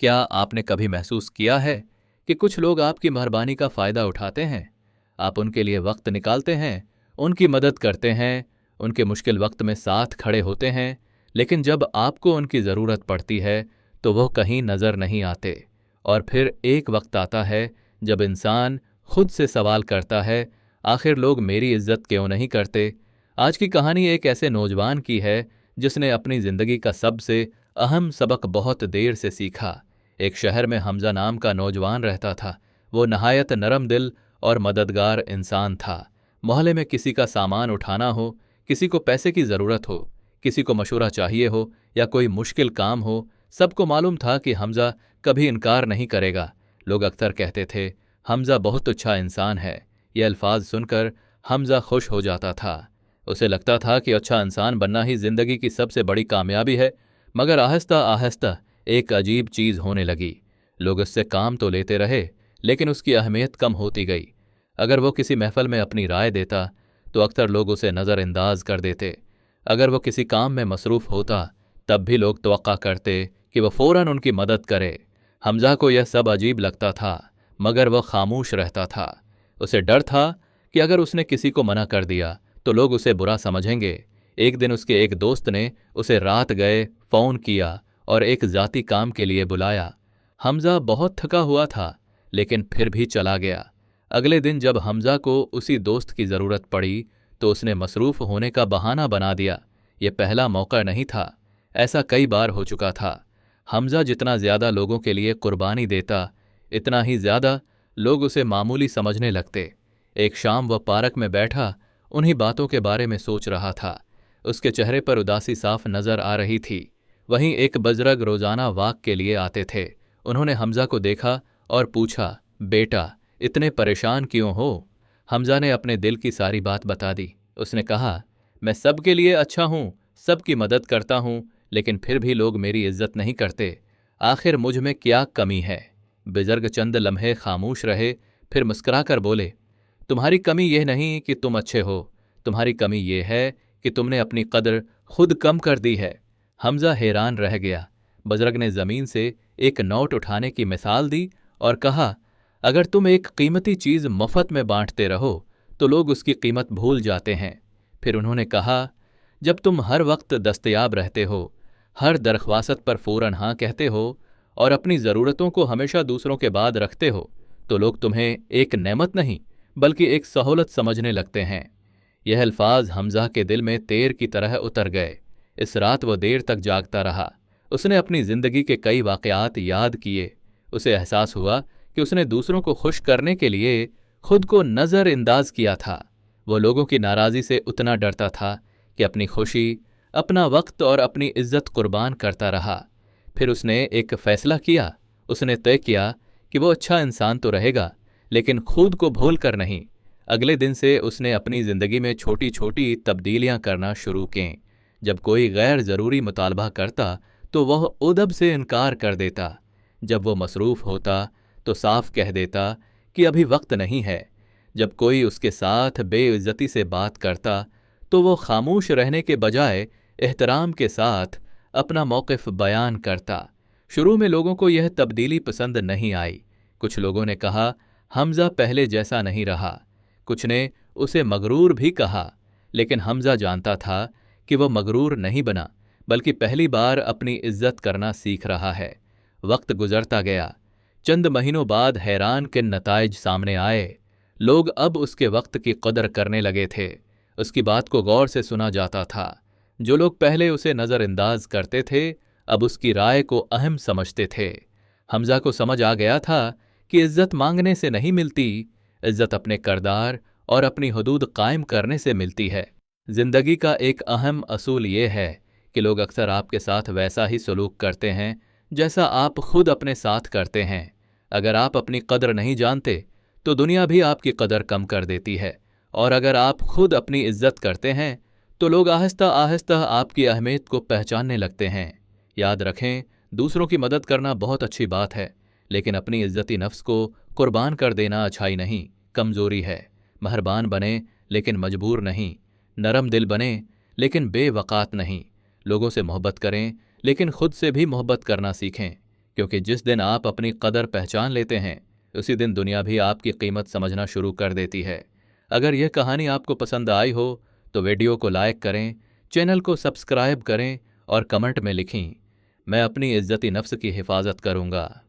क्या आपने कभी महसूस किया है कि कुछ लोग आपकी मेहरबानी का फ़ायदा उठाते हैं? आप उनके लिए वक्त निकालते हैं, उनकी मदद करते हैं, उनके मुश्किल वक्त में साथ खड़े होते हैं, लेकिन जब आपको उनकी ज़रूरत पड़ती है तो वो कहीं नज़र नहीं आते। और फिर एक वक्त आता है जब इंसान खुद से सवाल करता है, आखिर लोग मेरी इज्जत क्यों नहीं करते? आज की कहानी एक ऐसे नौजवान की है जिसने अपनी ज़िंदगी का सबसे अहम सबक बहुत देर से सीखा। एक शहर में हमजा नाम का नौजवान रहता था। वो नहायत नरम दिल और मददगार इंसान था। मोहल्ले में किसी का सामान उठाना हो, किसी को पैसे की ज़रूरत हो, किसी को मशवरा चाहिए हो या कोई मुश्किल काम हो, सबको मालूम था कि हमजा कभी इनकार नहीं करेगा। लोग अक्सर कहते थे, हमजा बहुत अच्छा इंसान है। ये अल्फाज सुनकर हमजा खुश हो जाता था। उसे लगता था कि अच्छा इंसान बनना ही जिंदगी की सबसे बड़ी कामयाबी है। मगर आहिस्ता आहिस्ता एक अजीब चीज़ होने लगी। लोग उससे काम तो लेते रहे, लेकिन उसकी अहमियत कम होती गई। अगर वो किसी महफिल में अपनी राय देता तो अक्सर लोग उसे नज़रअंदाज कर देते। अगर वो किसी काम में मसरूफ़ होता तब भी लोग तवक्का करते कि वह फ़ौरन उनकी मदद करे। हमजा को यह सब अजीब लगता था, मगर वह खामोश रहता था। उसे डर था कि अगर उसने किसी को मना कर दिया तो लोग उसे बुरा समझेंगे। एक दिन उसके एक दोस्त ने उसे रात गए फ़ोन किया और एक ज़ाती काम के लिए बुलाया। हमजा बहुत थका हुआ था, लेकिन फिर भी चला गया। अगले दिन जब हमजा को उसी दोस्त की ज़रूरत पड़ी तो उसने मसरूफ़ होने का बहाना बना दिया। ये पहला मौका नहीं था, ऐसा कई बार हो चुका था। हमजा जितना ज़्यादा लोगों के लिए कुर्बानी देता, इतना ही ज़्यादा लोग उसे मामूली समझने लगते। एक शाम वह पार्क में बैठा उन्हीं बातों के बारे में सोच रहा था। उसके चेहरे पर उदासी साफ नजर आ रही थी। वहीं एक बुजुर्ग रोजाना वाक के लिए आते थे। उन्होंने हमजा को देखा और पूछा, बेटा इतने परेशान क्यों हो? हमजा ने अपने दिल की सारी बात बता दी। उसने कहा, मैं सबके लिए अच्छा हूं, सबकी मदद करता हूं, लेकिन फिर भी लोग मेरी इज्जत नहीं करते। आखिर मुझ में क्या कमी है? बुजुर्ग चंद लम्हे खामोश रहे, फिर मुस्कुराकर बोले, तुम्हारी कमी यह नहीं कि तुम अच्छे हो, तुम्हारी कमी यह है कि तुमने अपनी कदर खुद कम कर दी है। हमजा हैरान रह गया। बुजुर्ग ने जमीन से एक नोट उठाने की मिसाल दी और कहा, अगर तुम एक कीमती चीज मुफ्त में बांटते रहो तो लोग उसकी कीमत भूल जाते हैं। फिर उन्होंने कहा, जब तुम हर वक्त दस्तयाब रहते हो, हर दरख्वास्त पर फौरन हाँ कहते हो और अपनी ज़रूरतों को हमेशा दूसरों के बाद रखते हो, तो लोग तुम्हें एक नेमत नहीं बल्कि एक सहूलत समझने लगते हैं। यह अल्फाज हमजा के दिल में तेर की तरह उतर गए। इस रात वो देर तक जागता रहा। उसने अपनी जिंदगी के कई वाक़यात याद किए। उसे एहसास हुआ कि उसने दूसरों को खुश करने के लिए खुद को नज़रअंदाज किया था। वो लोगों की नाराज़ी से उतना डरता था कि अपनी खुशी, अपना वक्त और अपनी इज्जत कुर्बान करता रहा। फिर उसने एक फ़ैसला किया। उसने तय किया कि वो अच्छा इंसान तो रहेगा, लेकिन खुद को भूल कर नहीं। अगले दिन से उसने अपनी ज़िंदगी में छोटी छोटी तब्दीलियां करना शुरू कीं। जब कोई गैर ज़रूरी मुतालबा करता तो वह उदब से इनकार कर देता। जब वो मसरूफ़ होता तो साफ कह देता कि अभी वक्त नहीं है। जब कोई उसके साथ बेइज्जती से बात करता तो वो खामोश रहने के बजाय एहतराम के साथ अपना मौक़िफ़ बयान करता। शुरू में लोगों को यह तब्दीली पसंद नहीं आई। कुछ लोगों ने कहा, हमजा पहले जैसा नहीं रहा। कुछ ने उसे मगरूर भी कहा, लेकिन हमजा जानता था कि वह मगरूर नहीं बना, बल्कि पहली बार अपनी इज्जत करना सीख रहा है। वक्त गुजरता गया। चंद महीनों बाद हैरान के नताइज सामने आए। लोग अब उसके वक्त की कदर करने लगे थे। उसकी बात को गौर से सुना जाता था। जो लोग पहले उसे नज़रअंदाज करते थे, अब उसकी राय को अहम समझते थे। हमजा को समझ आ गया था कि इज्जत मांगने से नहीं मिलती, इज्जत अपने करदार और अपनी हदूद कायम करने से मिलती है। जिंदगी का एक अहम असूल ये है कि लोग अक्सर आपके साथ वैसा ही सलूक करते हैं जैसा आप खुद अपने साथ करते हैं। अगर आप अपनी कदर नहीं जानते तो दुनिया भी आपकी कदर कम कर देती है, और अगर आप खुद अपनी इज्जत करते हैं तो लोग आहिस्ता आहिस्ता आपकी अहमियत को पहचानने लगते हैं। याद रखें, दूसरों की मदद करना बहुत अच्छी बात है, लेकिन अपनी इज्जती नफ्स को कुर्बान कर देना अच्छाई नहीं, कमजोरी है। मेहरबान बने लेकिन मजबूर नहीं, नरम दिल बने लेकिन बेवकात नहीं। लोगों से मोहब्बत करें लेकिन खुद से भी मोहब्बत करना सीखें, क्योंकि जिस दिन आप अपनी कदर पहचान लेते हैं उसी दिन दुनिया भी आपकी कीमत समझना शुरू कर देती है। अगर यह कहानी आपको पसंद आई हो तो वीडियो को लाइक करें, चैनल को सब्सक्राइब करें और कमेंट में लिखें, मैं अपनी इज्जती नफ्स की हिफाजत करूंगा।